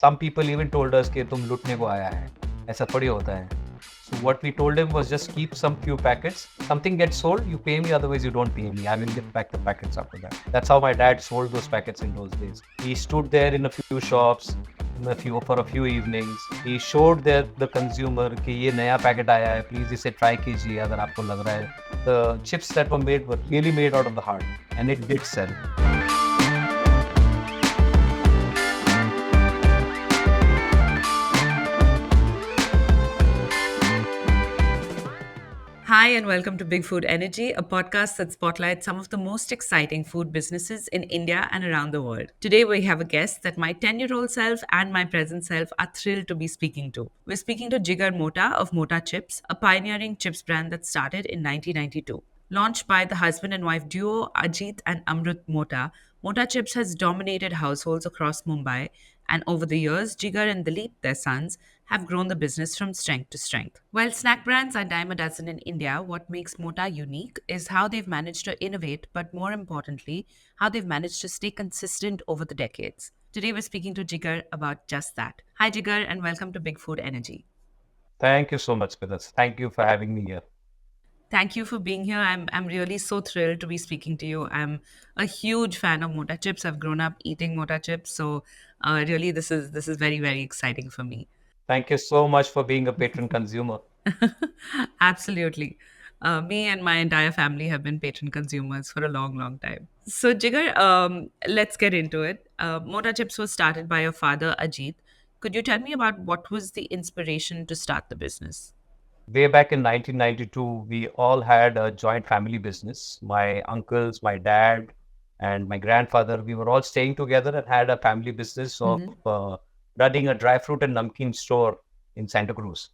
Some people even told us कि तुम लूटने को आया है, ऐसा थोड़ी होता है. So what we told him was just keep some few packets. Something gets sold, you pay me, otherwise you don't pay me. I will give back the packets after that. That's how my dad sold those packets in those days. He stood there in a few shops, for a few evenings. He showed the consumer कि ये नया packet आया है, please इसे try कीजिए अगर आपको लग रहा है. The chips that were made were really made out of the heart, and it did sell. Hi, and welcome to Big Food Energy, a podcast that spotlights some of the most exciting food businesses in India and around the world. Today, we have a guest that my 10-year-old self and my present self are thrilled to be speaking to. We're speaking to Jeegar Mota of Mota Chips, a pioneering chips brand that started in 1992. Launched by the husband and wife duo Ajit and Amrut Mota, Mota Chips has dominated households across Mumbai, and over the years, Jigar and Dilip, their sons, have grown the business from strength to strength. While snack brands are dime a dozen in India, what makes Mota unique is how they've managed to innovate, but more importantly, how they've managed to stay consistent over the decades. Today, we're speaking to Jigar about just that. Hi, Jigar, and welcome to Big Food Energy. Thank you so much, Smitha. Thank you for having me here. Thank you for being here. I'm really so thrilled to be speaking to you. I'm a huge fan of Mota chips. I've grown up eating Mota chips, so really this is very very exciting for me. Thank you so much for being a patron consumer. Absolutely. Me and my entire family have been patron consumers for a long, long time. So, Jigar, let's get into it. Mota Chips was started by your father, Ajit. Could you tell me about what was the inspiration to start the business? Way back in 1992, we all had a joint family business. My uncles, my dad, and my grandfather, we were all staying together and had a family business of running a dry fruit and namkeen store in Santa Cruz.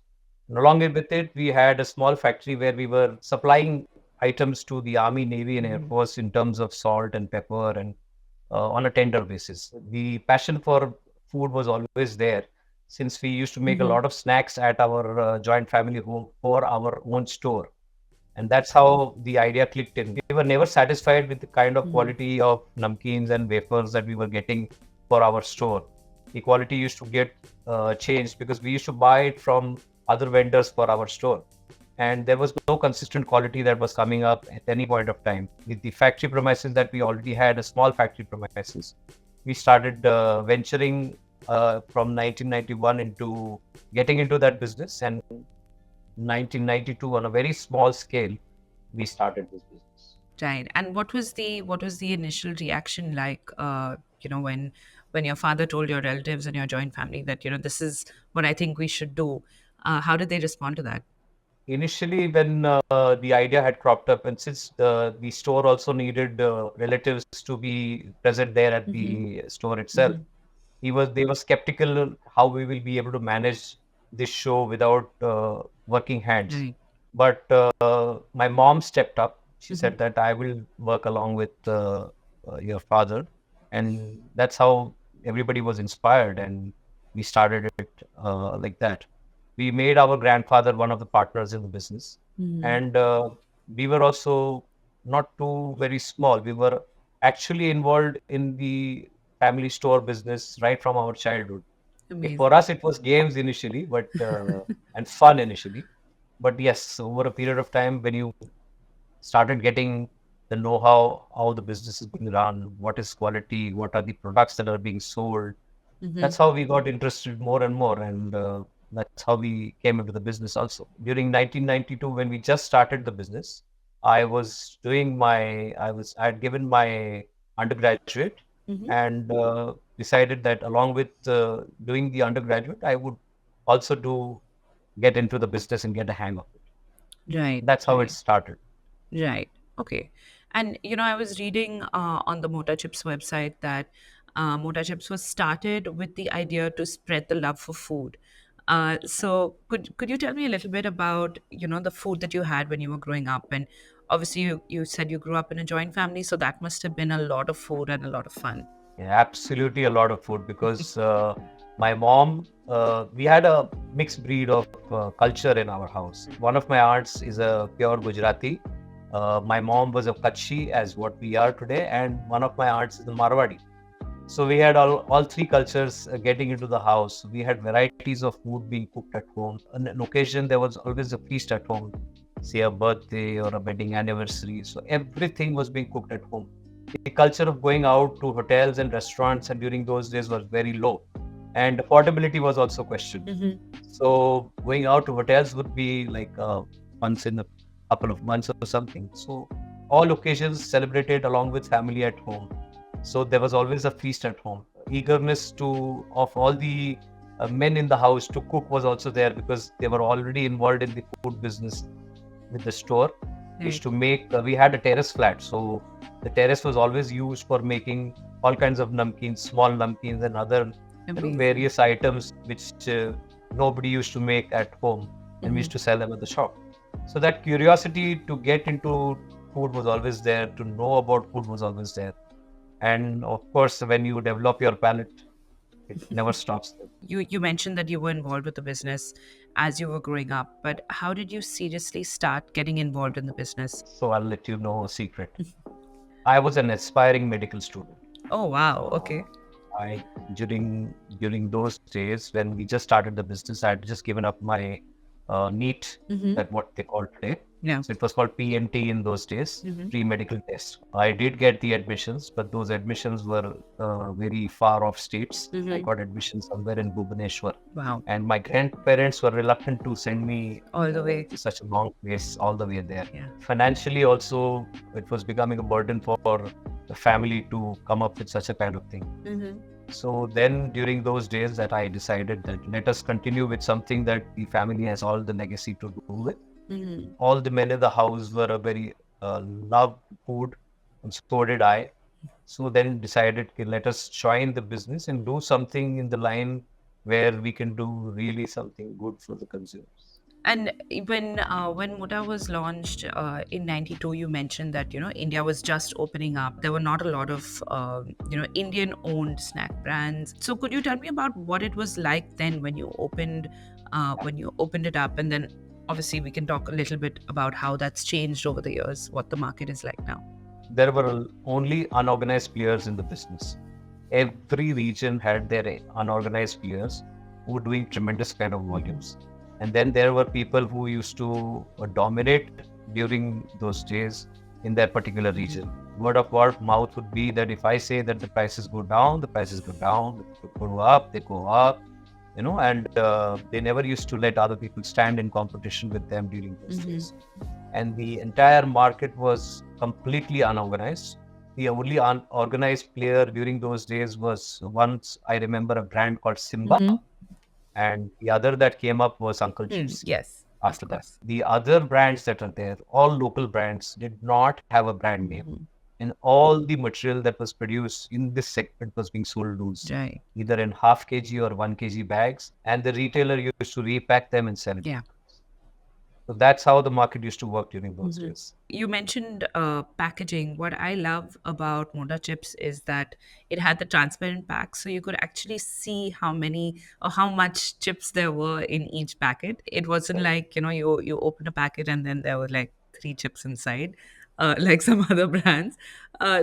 And along with it, we had a small factory where we were supplying items to the Army, Navy, and Air Force in terms of salt and pepper and on a tender basis. The passion for food was always there since we used to make a lot of snacks at our joint family home for our own store. And that's how the idea clicked in. We were never satisfied with the kind of quality of namkeens and wafers that we were getting for our store. The quality used to get changed because we used to buy it from other vendors for our store. And there was no consistent quality that was coming up at any point of time. With the factory premises that we already had, a small factory premises, we started venturing from 1991 into getting into that business, and 1992 on a very small scale we started this business. Right. And what was the initial reaction like? When your father told your relatives and your joint family that this is what I think we should do. How did they respond to that? Initially, when the idea had cropped up, and since the store also needed relatives to be present there at the store itself, they were skeptical how we will be able to manage this show without working hands. Right. But my mom stepped up. She said that I will work along with your father, and that's how everybody was inspired, and we started it like that. We made our grandfather one of the partners in the business, and we were also not too very small. We were actually involved in the family store business right from our childhood. Amazing. For us, it was games initially, but and fun initially. But yes, over a period of time, when you started getting the know-how, how the business is being run, what is quality, what are the products that are being sold, that's how we got interested more and more, and that's how we came into the business also. During 1992, when we just started the business, I had given my undergraduate and decided that along with doing the undergraduate, I would also get into the business and get a hang of it. Right. That's how it started. Right. Okay. And I was reading on the Mota Chips website that Mota Chips was started with the idea to spread the love for food. So could you tell me a little bit about the food that you had when you were growing up? And obviously you said you grew up in a joint family, so that must have been a lot of food and a lot of fun. Yeah, absolutely a lot of food because my mom, we had a mixed breed of culture in our house. One of my aunts is a pure Gujarati. My mom was a Kutchi, as what we are today, and one of my aunts is a Marwadi. So we had all three cultures getting into the house. We had varieties of food being cooked at home. On an occasion, there was always a feast at home, say a birthday or a wedding anniversary. So everything was being cooked at home. The culture of going out to hotels and restaurants and during those days was very low. And affordability was also questioned. So going out to hotels would be like once in a couple of months or something. So all occasions celebrated along with family at home. So there was always a feast at home. Eagerness to of all the men in the house to cook was also there because they were already involved in the food business with the store. We used to make. We had a terrace flat, so the terrace was always used for making all kinds of namkeens, small namkeens, and other various items which nobody used to make at home, and we used to sell them at the shop. So that curiosity to get into food was always there. To know about food was always there. And of course, when you develop your palate, it never stops. You mentioned that you were involved with the business as you were growing up, but how did you seriously start getting involved in the business? So I'll let you know a secret. I was an aspiring medical student. Oh wow, okay. I during those days when we just started the business, I had just given up my NEET, that what they call today. Yeah. So it was called PMT in those days, pre-medical test. I did get the admissions, but those admissions were very far off states. I got admission somewhere in Bhubaneswar. Wow. And my grandparents were reluctant to send me All the way. to such a long place all the way there. Yeah. Financially also, it was becoming a burden for the family to come up with such a kind of thing. So then during those days that I decided that let us continue with something that the family has all the legacy to do with. All the men in the house were a very loved food, and so did I. So then decided, okay, let us join the business and do something in the line where we can do really something good for the consumers. And when Mota was launched in '92, you mentioned that India was just opening up. There were not a lot of Indian-owned snack brands. So could you tell me about what it was like then when you opened it up, and then obviously we can talk a little bit about how that's changed over the years, what the market is like now. There were only unorganized players in the business. Every region had their unorganized players who were doing tremendous kind of volumes. And then there were people who used to dominate during those days in their particular region. Word of mouth would be that if I say that the prices go down, the prices go down. If they go up, they go up. And they never used to let other people stand in competition with them during those days. And the entire market was completely unorganized. The only unorganized player during those days was once I remember a brand called Simba, and the other that came up was Uncle Chips. Yes. After that, the other brands that are there, all local brands, did not have a brand name. And all the material that was produced in this segment was being sold loose, Right. either in half kg or 1 kg bags, and the retailer used to repack them and sell it. Yeah. So that's how the market used to work during those days. You mentioned packaging. What I love about Mota chips is that it had the transparent pack, so you could actually see how many or how much chips there were in each packet. It wasn't like you open a packet and then there were like 3 chips inside, like some other brands.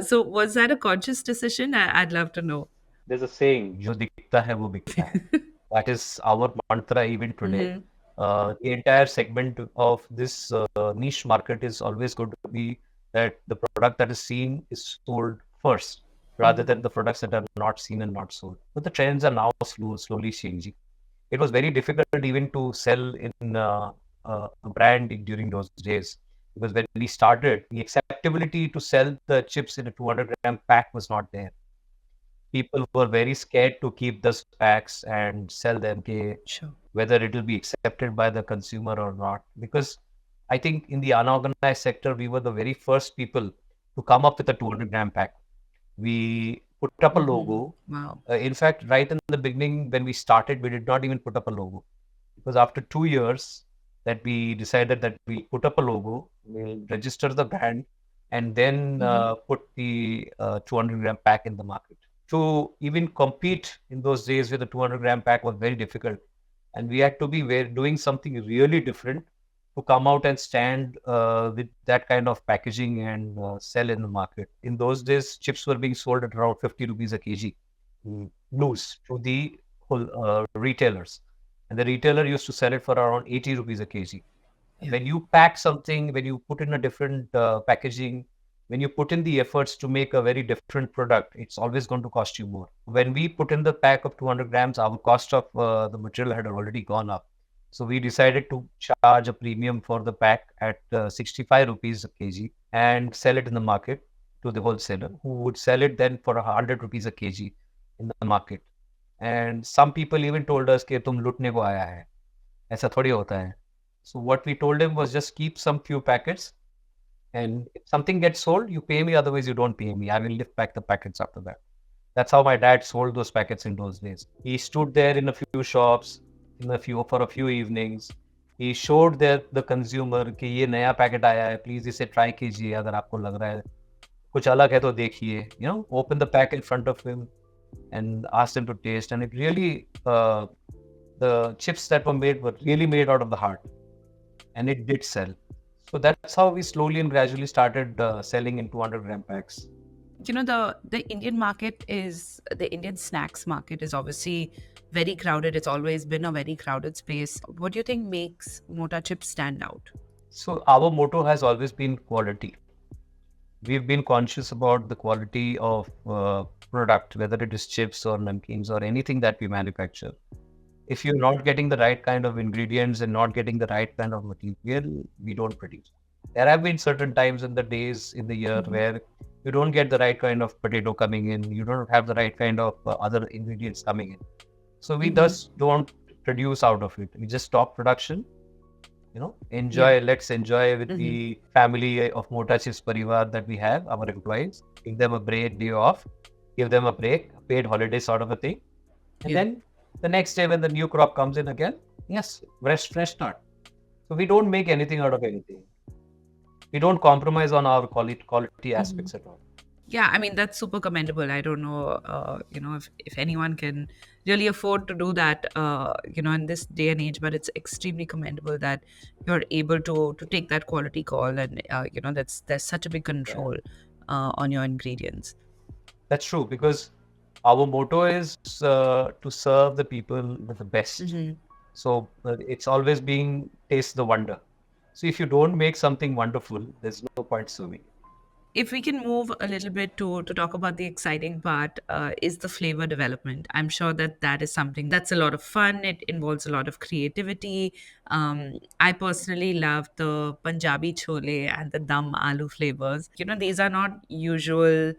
So was that a conscious decision? I'd love to know. There's a saying, "Jo dikhta hai, wo bikta hai." That is our mantra even today. The entire segment of this niche market is always going to be that the product that is seen is sold first rather than the products that are not seen and not sold. But the trends are now slowly changing. It was very difficult even to sell in a brand during those days because when we started, the acceptability to sell the chips in a 200-gram pack was not there. People were very scared to keep those packs and sell them, Sure. whether it will be accepted by the consumer or not. Because I think in the unorganized sector, we were the very first people to come up with a 200-gram pack. We put up a logo. Wow. In fact, right in the beginning, when we started, we did not even put up a logo. Because after 2 years, that we decided that we'll put up a logo, we'll register the brand, and then put the 200-gram pack in the market. To even compete in those days with a 200-gram pack was very difficult. And we had to be doing something really different to come out and stand with that kind of packaging and sell in the market. In those days, chips were being sold at around 50 rupees a kg. loose to the whole retailers. And the retailer used to sell it for around 80 rupees a kg. And Yeah. when you pack something, when you put in a different packaging, when you put in the efforts to make a very different product, it's always going to cost you more. When we put in the pack of 200 grams, our cost of the material had already gone up. So we decided to charge a premium for the pack at 65 rupees a kg and sell it in the market to the wholesaler, who would sell it then for 100 rupees a kg in the market. And some people even told us कि तुम लूटने को आया है, ऐसा थोड़ी होता है. So what we told him was just keep some few packets, and if something gets sold, you pay me. Otherwise, you don't pay me. I will lift back the packets after that. That's how my dad sold those packets in those days. He stood there in a few shops, for a few evenings. He showed the consumer कि ये नया packet आया है, please इसे try कीजिए अगर आपको लग रहा है कुछ अलग है तो देखिए. Open the pack in front of him and asked him to taste, and it really the chips that were made were really made out of the heart, and it did sell. So that's how we slowly and gradually started selling in 200-gram packs. The Indian market is the Indian snacks market is obviously very crowded. It's always been a very crowded space. What do you think makes Mota chips stand out? So our motto has always been quality. We've been conscious about the quality of product, whether it is chips or namkeens or anything that we manufacture. If you're not getting the right kind of ingredients and not getting the right kind of material, we don't produce. There have been certain times in the days in the year where you don't get the right kind of potato coming in, you don't have the right kind of other ingredients coming in. So we thus don't produce out of it. We just stop production. Let's enjoy with the family of Mota Chips Parivar that we have, our employees. Give them a break, day off, give them a break, paid holiday sort of a thing. And then the next day when the new crop comes in again, yes, fresh start. So we don't make anything out of anything. We don't compromise on our quality aspects at all. Yeah, I mean, that's super commendable. I don't know, if anyone can really afford to do that, in this day and age, but it's extremely commendable that you're able to take that quality call, and, there's such a big control on your ingredients. That's true, because our motto is to serve the people with the best. So it's always being taste the wonder. So if you don't make something wonderful, there's no point serving. If we can move a little bit to talk about the exciting part, is the flavor development. I'm sure that is something that's a lot of fun. It involves a lot of creativity. I personally love the Punjabi chole and the dum aloo flavors. These are not usual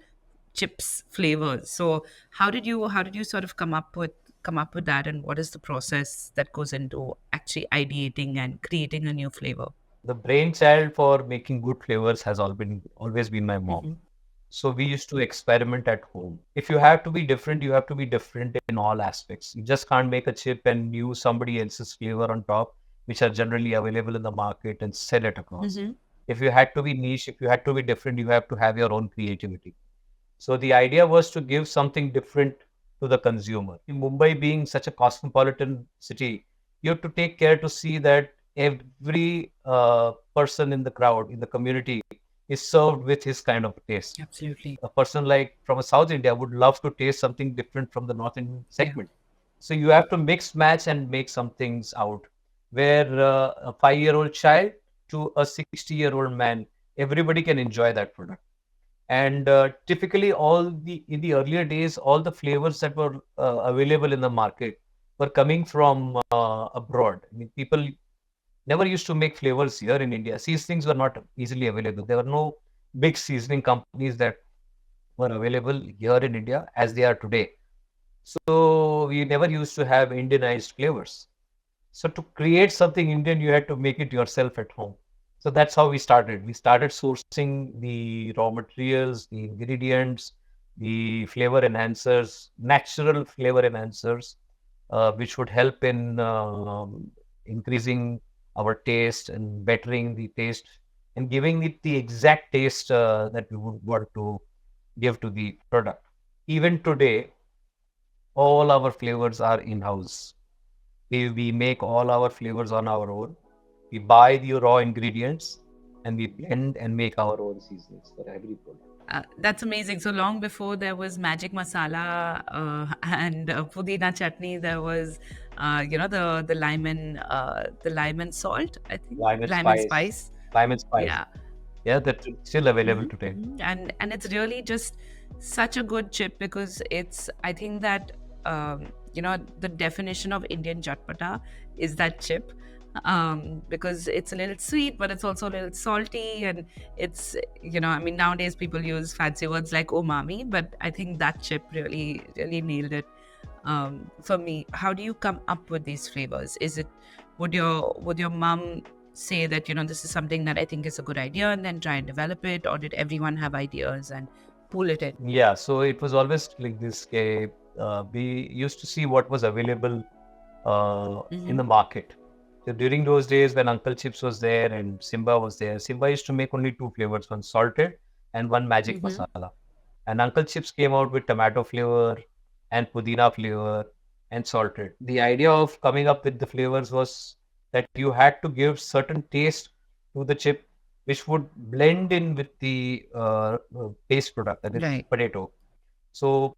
chips flavors. So how did you sort of come up with that, and what is the process that goes into actually ideating and creating a new flavor? The brainchild for making good flavors has always been my mom. So we used to experiment at home. If you have to be different, you have to be different in all aspects. You just can't make a chip and use somebody else's flavor on top, which are generally available in the market, and sell it across. If you had to be niche, if you had to be different, you have to have your own creativity. So the idea was to give something different to the consumer. In Mumbai being such a cosmopolitan city, you have to take care to see that every person in the crowd, in the community, is served with his kind of taste. Absolutely. A person like from a South India would love to taste something different from the North Indian segment. So you have to mix, match, and make some things out. Where a 5-year-old child to a 60-year-old man, everybody can enjoy that product. And typically, in the earlier days, all the flavors that were available in the market were coming from abroad. I mean, people never used to make flavors here in India. Seasonings were not easily available. There were no big seasoning companies that were available here in India as they are today. So we never used to have Indianized flavors. So to create something Indian, you had to make it yourself at home. So that's how we started. We started sourcing the raw materials, the ingredients, the flavor enhancers, natural flavor enhancers, which would help in increasing our taste and bettering the taste and giving it the exact taste that we would want to give to the product. Even today, all our flavors are in-house. We make all our flavors on our own. We buy the raw ingredients and we blend and make our own seasonings for every product. That's amazing. So long before there was magic masala and pudina chutney, there was, the lime and salt. I think Lime and lime and spice. spice. Lime and spice. Yeah. Yeah, that's still available Hmm. today. Hmm. And it's really just such a good chip because it's, I think that, the definition of Indian chatpata is that chip, because it's a little sweet but it's also a little salty, and it's, I mean, nowadays people use fancy words like umami, but I think that chip really really nailed it. For me, how do you come up with these flavors? Is it, would your mom say that, this is something that I think is a good idea, and then try and develop it, or did everyone have ideas and pull it in? Yeah, so it was always like this. We used to see what was available in Mm-hmm. the market. So during those days when Uncle Chips was there and Simba was there, Simba used to make only two flavors, one salted and one magic Mm-hmm. masala. And Uncle Chips came out with tomato flavor and pudina flavor and salted. The idea of coming up with the flavors was that you had to give certain taste to the chip, which would blend in with the paste product, that is Right. potato. So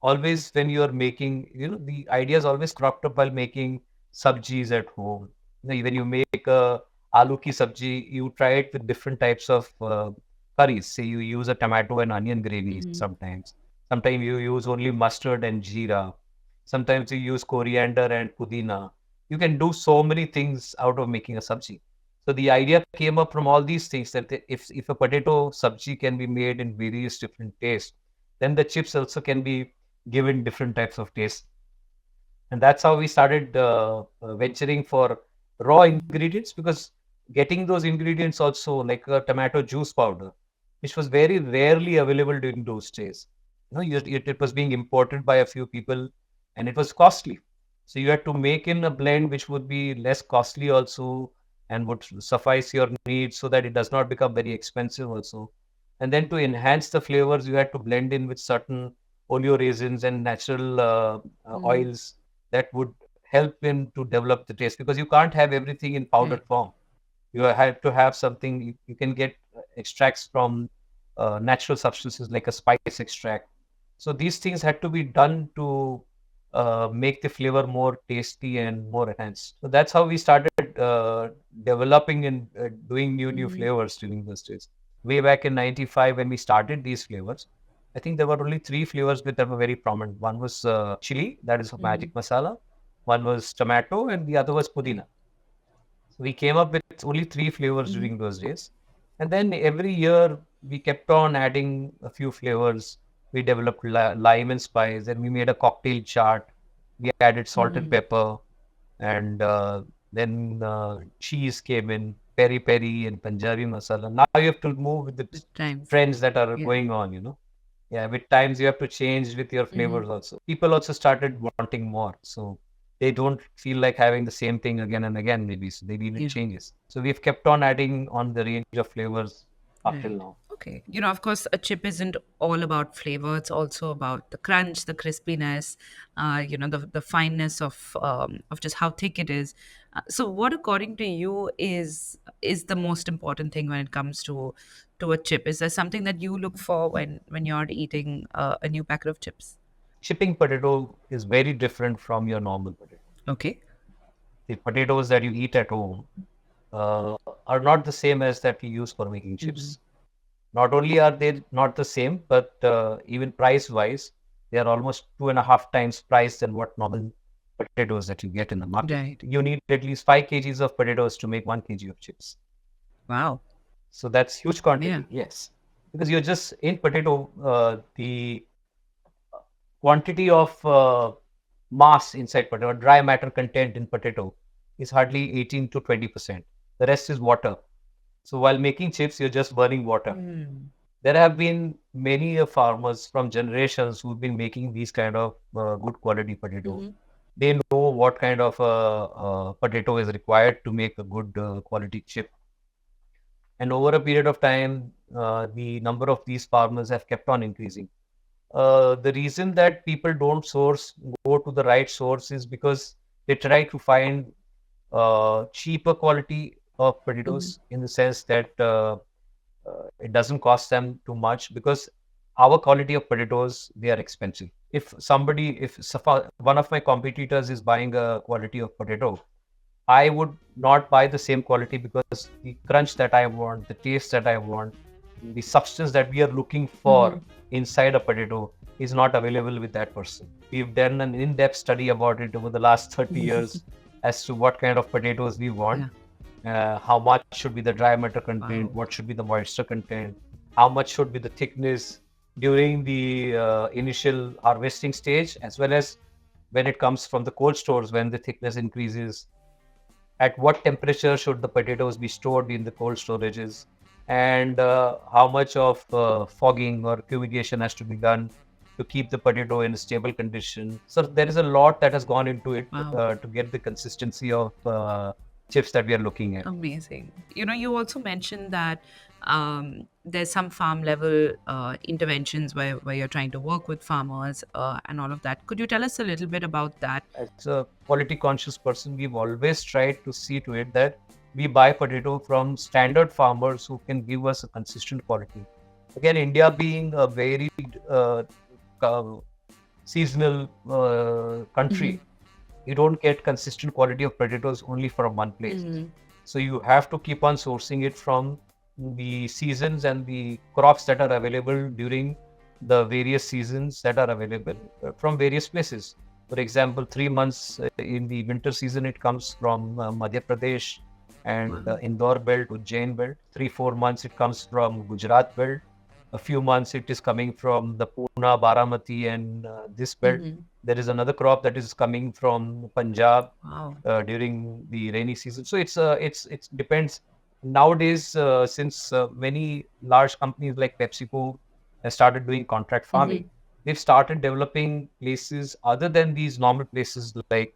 always when you are making, the idea is always cropped up while making sabjis at home. When you make a aloo ki sabji, you try it with different types of curries. Say you use a tomato and onion gravy Mm-hmm. sometimes. Sometimes you use only mustard and jeera. Sometimes you use coriander and pudina. You can do so many things out of making a sabji. So the idea came up from all these things that if a potato sabji can be made in various different tastes, then the chips also can be given different types of taste. And that's how we started venturing for raw ingredients, because getting those ingredients also, like a tomato juice powder, which was very rarely available during those days. It was being imported by a few people, and it was costly. So you had to make in a blend which would be less costly also, and would suffice your needs, so that it does not become very expensive also. And then to enhance the flavors, you had to blend in with certain oleoresins and natural Mm-hmm. oils that would help in to develop the taste, because you can't have everything in powdered Right. form. You have to have something. You can get extracts from natural substances like a spice extract. So these things had to be done to make the flavor more tasty and more enhanced. So that's how we started developing and doing new Mm-hmm. flavors during those days. Way back in '95 when we started these flavors, I think there were only three flavors that were very prominent. One was chili, that is Mm-hmm. magic masala. One was tomato, and the other was Right. pudina. So we came up with only three flavors Mm-hmm. during those days. And then every year we kept on adding a few flavors. We developed lime and spice, and we made a cocktail chart. We added salt and Mm-hmm. pepper, and then cheese came in, peri peri and Punjabi masala. Now you have to move with the With times. trends that are Yeah. going on. Yeah, with times you have to change with your Mm-hmm. flavors also. People also started wanting more. So they don't feel like having the same thing again and again, maybe. So they needed Yeah. changes. So we've kept on adding on the range of flavors up till Right. now. Okay. Of course, a chip isn't all about flavor. It's also about the crunch, the crispiness, the fineness of just how thick it is. So, what according to you is the most important thing when it comes to a chip? Is there something that you look for when you're eating a new packet of chips? Chipping potato is very different from your normal potato. Okay. The potatoes that you eat at home are not the same as that we use for making Mm-hmm. chips. Not only are they not the same, but even price wise, they are almost 2.5 times price than what normal potatoes that you get in the market. Right. You need at least 5 kgs of potatoes to make 1 kg of chips. Wow. So that's huge Yeah. quantity, yes. Because you're just in potato, the quantity of mass inside potato, dry matter content in potato is hardly 18 to 20%. The rest is water. So while making chips, you're just burning water. Mm. There have been many farmers from generations who've been making these kind of good quality potato. Mm-hmm. They know what kind of potato is required to make a good quality chip. And over a period of time, the number of these farmers have kept on increasing. The reason that people don't go to the right source is because they try to find cheaper quality of Mm-hmm. potatoes, in the sense that it doesn't cost them too much because our quality of potatoes, they are expensive. If one of my competitors is buying a quality of potato, I would not buy the same quality because the crunch that I want, the taste that I want, the substance that we are looking for inside a potato is not available with that person. We've done an in-depth study about it over the last 30 years as to what kind of potatoes we want, how much should be the dry matter content, what should be the moisture content, how much should be the thickness during the initial harvesting stage, as well as when it comes from the cold stores, when the thickness increases, at what temperature should the potatoes be stored in the cold storages, and how much of fogging or fumigation has to be done to keep the potato in a stable condition. So there is a lot that has gone into it to get the consistency of chips that we are looking at. Amazing. You also mentioned that there's some farm level interventions where you're trying to work with farmers and all of that. Could you tell us a little bit about that? As a quality conscious person, we've always tried to see to it that we buy potato from standard farmers who can give us a consistent quality. Again, India being a very seasonal country, you don't get consistent quality of potatoes only from one place. So you have to keep on sourcing it from the seasons and the crops that are available during the various seasons that are available from various places. For example, 3 months in the winter season, it comes from Madhya Pradesh and Indore belt, Ujjain belt. 3-4 months, it comes from Gujarat belt. A few months, it is coming from the Pune, Baramati, and this belt. There is another crop that is coming from Punjab during the rainy season. So it depends. Nowadays, since many large companies like PepsiCo have started doing contract farming, they've started developing places other than these normal places like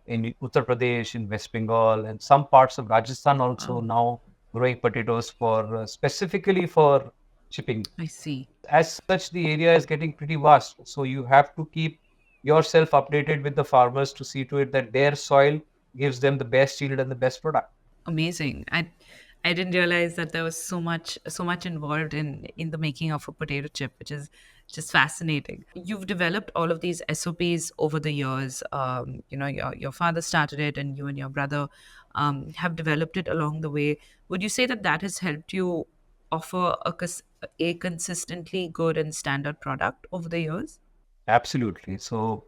in Uttar Pradesh, in West Bengal, and some parts of Rajasthan also now growing potatoes for specifically for shipping. I see. As such, the area is getting pretty vast. So you have to keep yourself updated with the farmers to see to it that their soil gives them the best yield and the best product. Amazing. I didn't realize that there was so much involved in the making of a potato chip, which is just fascinating. You've developed all of these SOPs over the years. Your father started it, and you and your brother have developed it along the way. Would you say that that has helped you offer a consistently good and standard product over the years? Absolutely. So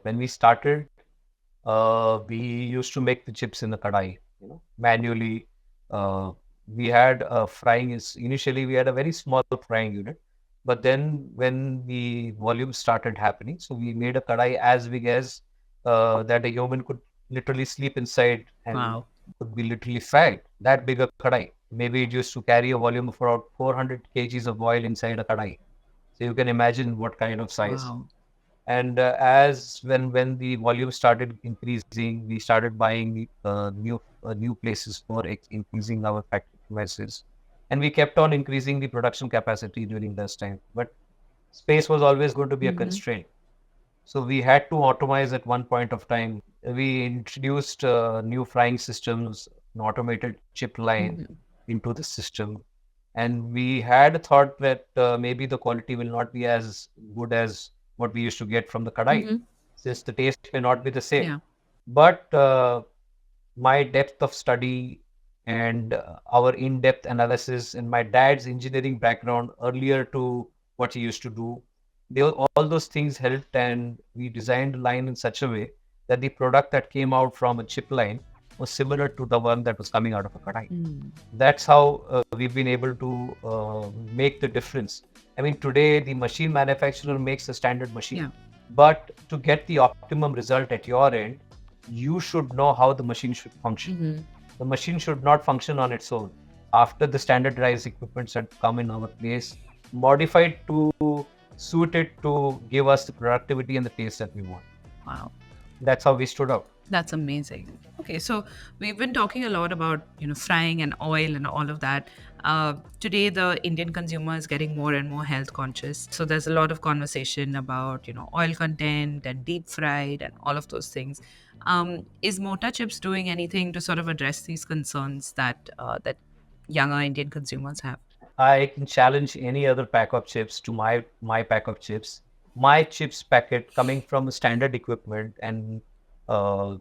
when we started, we used to make the chips in the kadai, manually. Uh, we had initially we had a very small frying unit, but then when the volume started happening, so we made a kadai as big as that a human could literally sleep inside and could be literally fried. That big a kadai. Maybe it used to carry a volume of about 400 kgs of oil inside a kadai. So you can imagine what kind of size. And as when the volume started increasing, we started buying new places for increasing our factory premises, and we kept on increasing the production capacity during this time. But space was always going to be a constraint, so we had to automate at one point of time. We introduced new frying systems, an automated chip line into the system, and we had a thought that maybe the quality will not be as good as what we used to get from the kadai, since the taste may not be the same. Yeah. But my depth of study and our in-depth analysis and my dad's engineering background earlier to what he used to do, all those things helped, and we designed a line in such a way that the product that came out from a chip line was similar to the one that was coming out of a kadai. That's how we've been able to make the difference. I mean, today the machine manufacturer makes a standard machine, but to get the optimum result at your end, you should know how the machine should function. The machine should not function on its own. After the standardized equipments had come in our place, modified to suit it to give us the productivity and the taste that we want. Wow. That's how we stood out. That's amazing. Okay, so we've been talking a lot about frying and oil and all of that. Today, the Indian consumer is getting more and more health conscious. So there's a lot of conversation about oil content and deep fried and all of those things. Is Mota Chips doing anything to sort of address these concerns that younger Indian consumers have? I can challenge any other pack of chips to my pack of chips. My chips packet coming from standard equipment and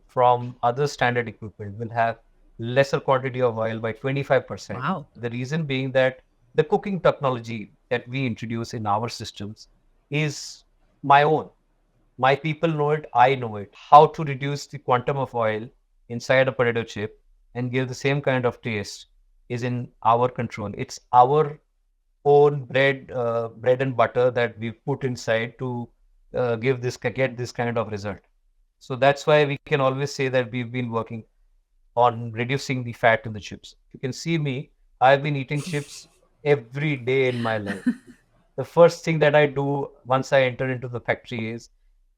from other standard equipment will have lesser quantity of oil by 25%. Wow. The reason being that the cooking technology that we introduce in our systems is my own. My people know it, I know it. How to reduce the quantum of oil inside a potato chip and give the same kind of taste is in our control. It's our own bread and butter that we put inside to get this kind of result. So that's why we can always say that we've been working on reducing the fat in the chips. You can see me, I've been eating chips every day in my life. The first thing that I do once I enter into the factory is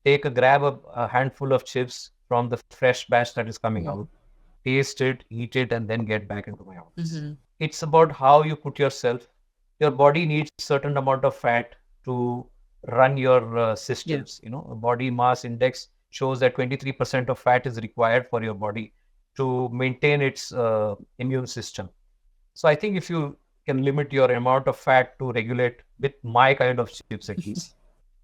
grab a handful of chips from the fresh batch that is coming out, taste it, eat it, and then get back into my office. It's about how you put yourself. Your body needs certain amount of fat to run your systems. You know, a body mass index shows that 23% of fat is required for your body to maintain its immune system. So I think if you can limit your amount of fat to regulate with my kind of chips at least,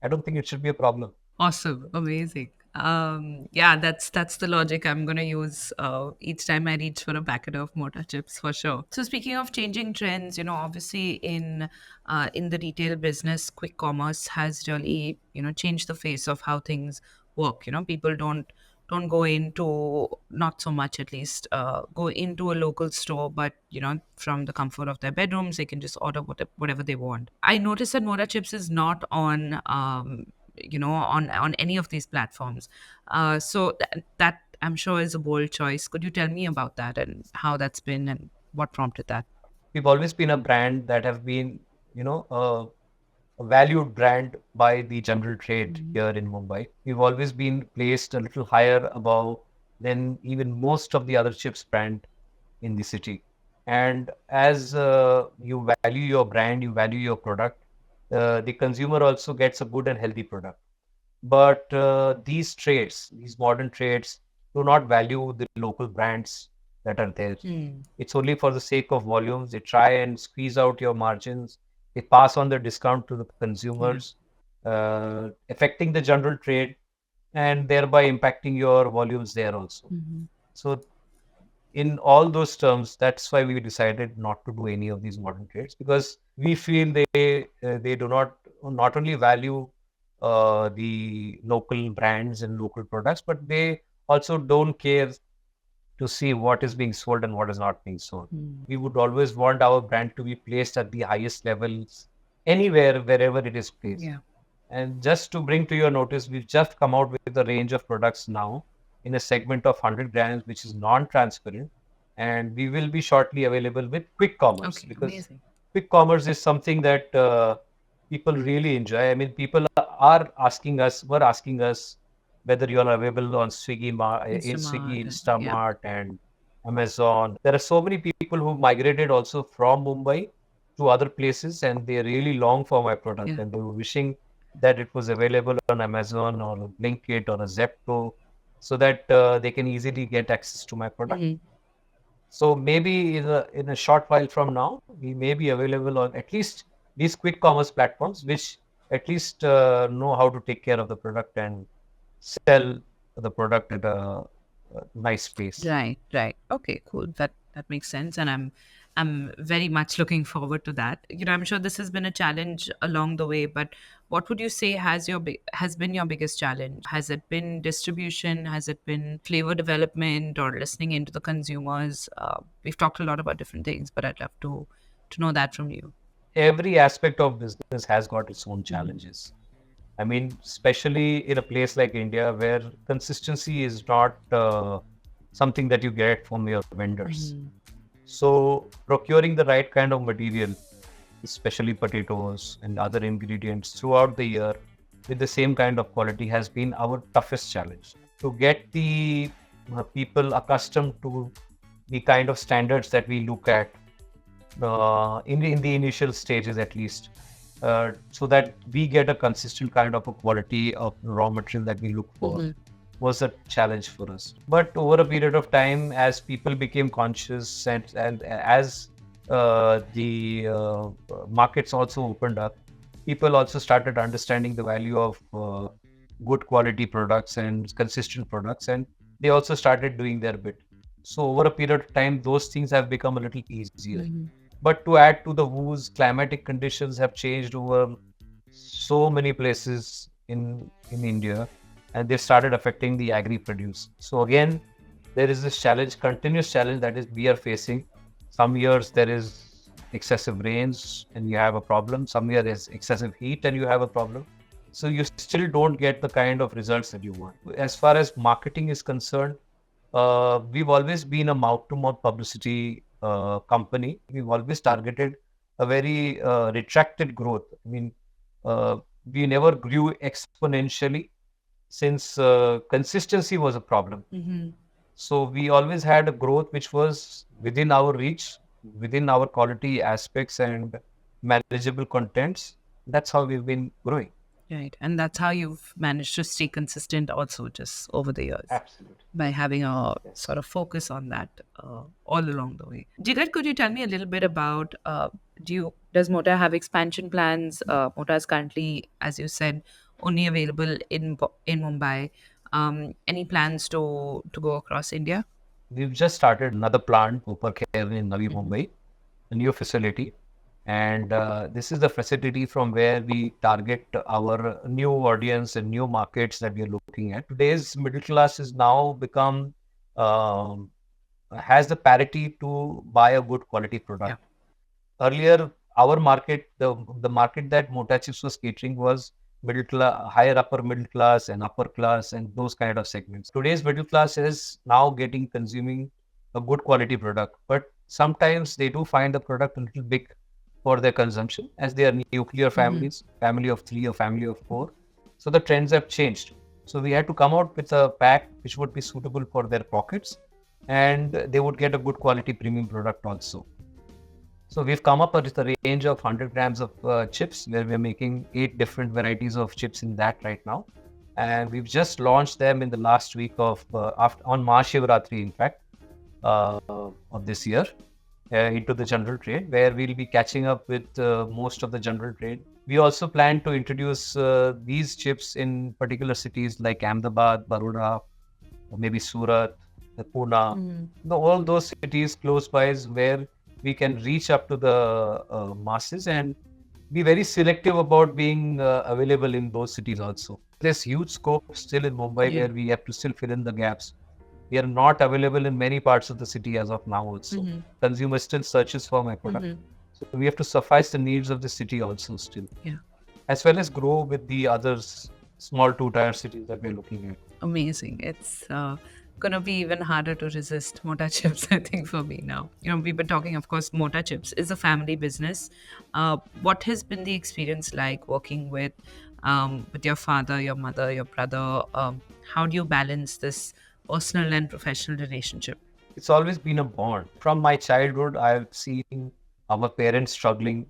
I don't think it should be a problem. Awesome, amazing. Yeah, that's the logic I'm gonna use each time I reach for a packet of Mota chips for sure. So speaking of changing trends, obviously in the retail business, quick commerce has really changed the face of how things work. People don't go into, not so much at least, go into a local store, but from the comfort of their bedrooms they can just order whatever they want. I noticed that Mota chips is not on on any of these platforms. So that I'm sure is a bold choice. Could you tell me about that and how that's been and what prompted that? We've always been a brand that have been, you know, a valued brand by the general trade here in Mumbai. We've always been placed a little higher above than even most of the other chips brand in the city. And as you value your brand, you value your product, the consumer also gets a good and healthy product. But these modern trades, do not value the local brands that are there. It's only for the sake of volumes. They try and squeeze out your margins. They pass on the discount to the consumers, affecting the general trade and thereby impacting your volumes there also. So in all those terms, that's why we decided not to do any of these modern trades, because we feel they do not only value the local brands and local products, but they also don't care to see what is being sold and what is not being sold. We would always want our brand to be placed at the highest levels anywhere, wherever it is placed. And just to bring to your notice, we've just come out with a range of products now in a segment of 100 grams, which is non-transparent. And we will be shortly available with quick commerce, because amazing. quick commerce is something that people really enjoy. I mean, people were asking us whether you are available on Swiggy, Instamart, and Amazon. There are so many people who migrated also from Mumbai to other places, and they really long for my product, and they were wishing that it was available on Amazon or a Blinkit or a Zepto, so that they can easily get access to my product. So maybe in a short while from now, we may be available on at least these quick commerce platforms, which at least know how to take care of the product and sell the product at a nice pace. Right. Okay, cool. That makes sense, and I'm very much looking forward to that. I'm sure this has been a challenge along the way, but what would you say has been your biggest challenge? Has it been distribution? Has it been flavor development or listening into the consumers? We've talked a lot about different things, but I'd love to know that from you. Every aspect of business has got its own challenges. I mean, especially in a place like India, where consistency is not something that you get from your vendors. So procuring the right kind of material, especially potatoes and other ingredients throughout the year with the same kind of quality, has been our toughest challenge. To get the people accustomed to the kind of standards that we look at in the initial stages at least, so that we get a consistent kind of a quality of raw material that we look for, was a challenge for us. But over a period of time, as people became conscious and as the markets also opened up. People also started understanding the value of good quality products and consistent products, and they also started doing their bit. So over a period of time, those things have become a little easier. But to add to the woes, climatic conditions have changed over so many places in India, and they started affecting the agri produce. So again, there is this challenge, continuous challenge that is we are facing. Some years there is excessive rains and you have a problem. Some year there's excessive heat and you have a problem. So you still don't get the kind of results that you want. As far as marketing is concerned, we've always been a mouth-to-mouth publicity company. We've always targeted a very retracted growth. I mean, uh, we never grew exponentially since consistency was a problem. So we always had a growth which was within our reach, within our quality aspects and manageable contents. That's how we've been growing. Right. And that's how you've managed to stay consistent also just over the years Absolutely. by having a Yes. sort of focus on that all along the way. Jigar, could you tell me a little bit about does Mota have expansion plans? Mota is currently, as you said, only available in Mumbai. Any plans to go across India? We've just started another plant, Upper Care in Navi Mumbai, a new facility. And this is the facility from where we target our new audience and new markets that we are looking at. Today's middle class has now become, um, has the parity to buy a good quality product. Earlier, our market, the market that Mota Chips was catering was middle class, higher upper middle class and upper class and those kind of segments. Today's middle class is now getting consuming a good quality product, but sometimes they do find the product a little big for their consumption as they are nuclear families, family of three or family of four. So the trends have changed. So we had to come out with a pack which would be suitable for their pockets and they would get a good quality premium product also. So we've come up with a range of 100 grams of chips where we're making 8 different varieties of chips in that right now. And we've just launched them in the last week of, on Mahashivratri, in fact, of this year into the general trade, where we'll be catching up with most of the general trade. We also plan to introduce these chips in particular cities like Ahmedabad, Baroda, or maybe Surat, Pune, all those cities close by is where we can reach up to the masses and be very selective about being available in those cities also. There's huge scope still in Mumbai where we have to still fill in the gaps. We are not available in many parts of the city as of now also. Consumer still searches for my product. So we have to suffice the needs of the city also still. As well as grow with the others, small two-tier cities that we're looking at. Amazing. It's going to be even harder to resist Mota Chips, I think, for me now. We've been talking, of course, Mota Chips is a family business. What has been the experience like working with your father, your mother, your brother? How do you balance this personal and professional relationship? It's always been a bond. From my childhood, I've seen our parents struggling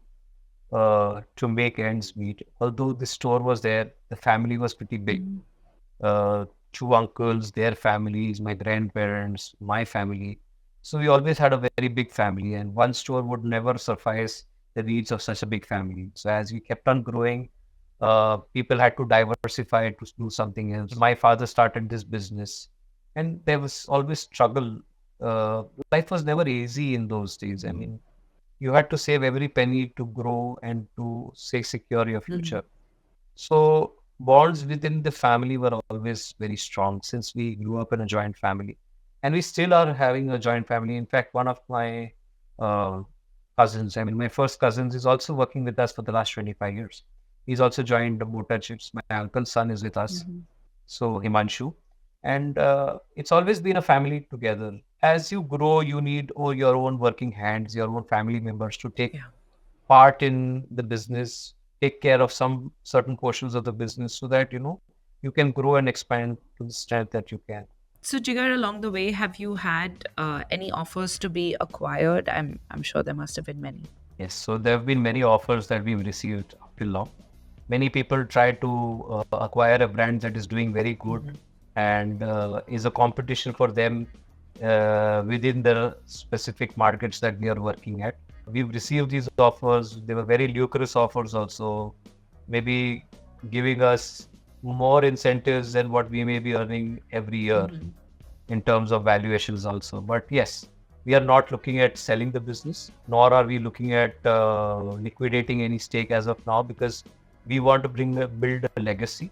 to make ends meet. Although the store was there, the family was pretty big. Two uncles, their families, my grandparents, my family. So we always had a very big family, and one store would never suffice the needs of such a big family. So as we kept on growing, people had to diversify to do something else. My father started this business, and there was always struggle. Life was never easy in those days. I mean, you had to save every penny to grow and to say secure your future. So bonds within the family were always very strong since we grew up in a joint family, and we still are having a joint family. In fact, one of my uh, cousins, I mean, my first cousins, is also working with us for the last 25 years. He's also joined the Mota Chips. My uncle's son is with us, so Himanshu, and it's always been a family together. As you grow, you need your own working hands, your own family members to take part in the business, take care of some certain portions of the business so that you can grow and expand to the strength that you can. So, Jigar, along the way, have you had any offers to be acquired? I'm sure there must have been many. Yes, so there have been many offers that we've received up till now. Many people try to acquire a brand that is doing very good and is a competition for them within the specific markets that we are working at. we've received these offers. They were very lucrative offers also, maybe giving us more incentives than what we may be earning every year in terms of valuations also. But yes, we are not looking at selling the business, nor are we looking at liquidating any stake as of now, because we want to build a legacy.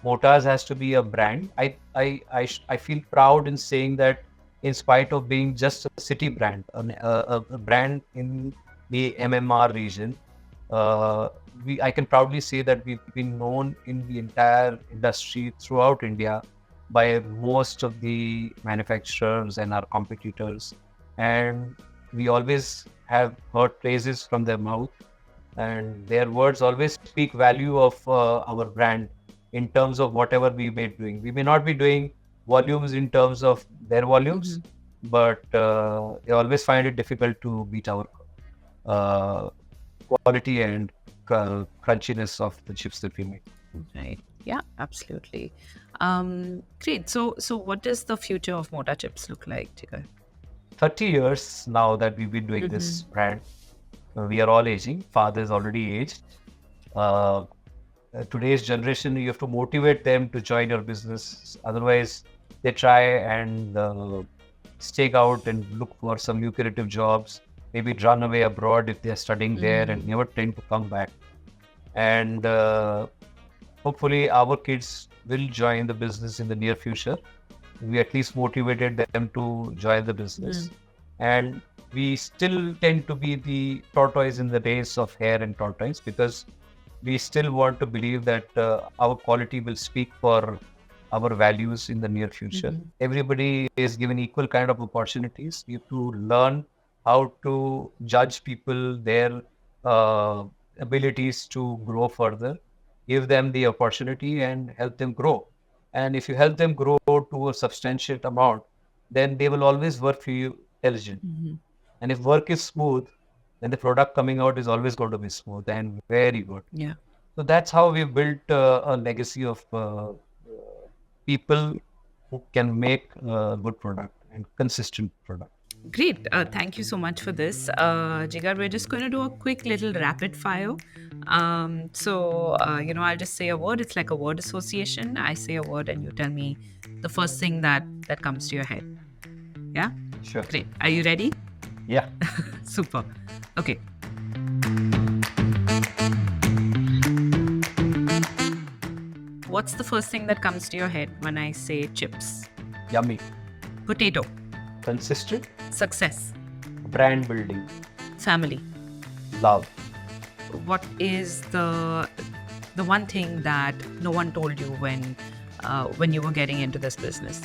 Motas has to be a brand. I feel proud in saying that, in spite of being just a city brand, a brand in the MMR region, I can proudly say that we've been known in the entire industry throughout India by most of the manufacturers and our competitors, and we always have heard praises from their mouth, and their words always speak value of our brand in terms of whatever we may be doing. We may not be doing volumes in terms of their volumes, but they always find it difficult to beat our uh, quality and crunchiness of the chips that we make. Right. Yeah, absolutely. Great. So what does the future of Mota chips look like, Jigar? 30 years now that we've been doing this brand. We are all aging. Father is already aged. Today's generation, you have to motivate them to join your business. Otherwise, they try and stake out and look for some lucrative jobs, maybe run away abroad if they're studying there and never tend to come back. And hopefully our kids will join the business in the near future. We at least motivated them to join the business. And we still tend to be the tortoise in the race of hare and tortoise, because we still want to believe that our quality will speak for our values in the near future. Everybody is given equal kind of opportunities. You have to learn how to judge people, their abilities to grow further, give them the opportunity and help them grow. And if you help them grow to a substantial amount, then they will always work for you diligent. And if work is smooth, then the product coming out is always going to be smooth and very good. Yeah. So that's how we've built a legacy of people who can make a good product and consistent product. Great. Thank you so much for this. Jigar, we're just going to do a quick little rapid fire. I'll just say a word. It's like a word association. I say a word and you tell me the first thing that comes to your head. Yeah? Sure. Great. Are you ready? Yeah. Super. Okay. What's the first thing that comes to your head when I say chips? Yummy. Potato. Consistent. Success. Brand building. Family. Love. What is the one thing that no one told you when you were getting into this business?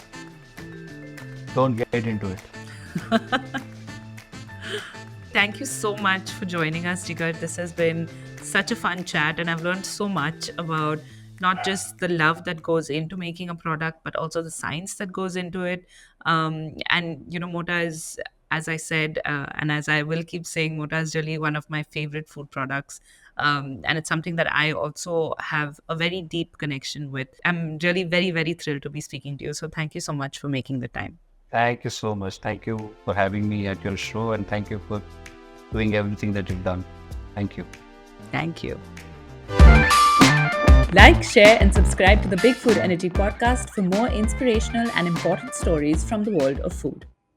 Don't get into it. Thank you so much for joining us, Jigar. This has been such a fun chat, and I've learned so much about not just the love that goes into making a product, but also the science that goes into it. Mota is, as I said, and as I will keep saying, Mota is really one of my favorite food products. And it's something that I also have a very deep connection with. I'm really very, very thrilled to be speaking to you. So thank you so much for making the time. Thank you so much. Thank you for having me at your show, and thank you for doing everything that you've done. Thank you. Thank you. Like, share, and subscribe to the Big Food Energy podcast for more inspirational and important stories from the world of food.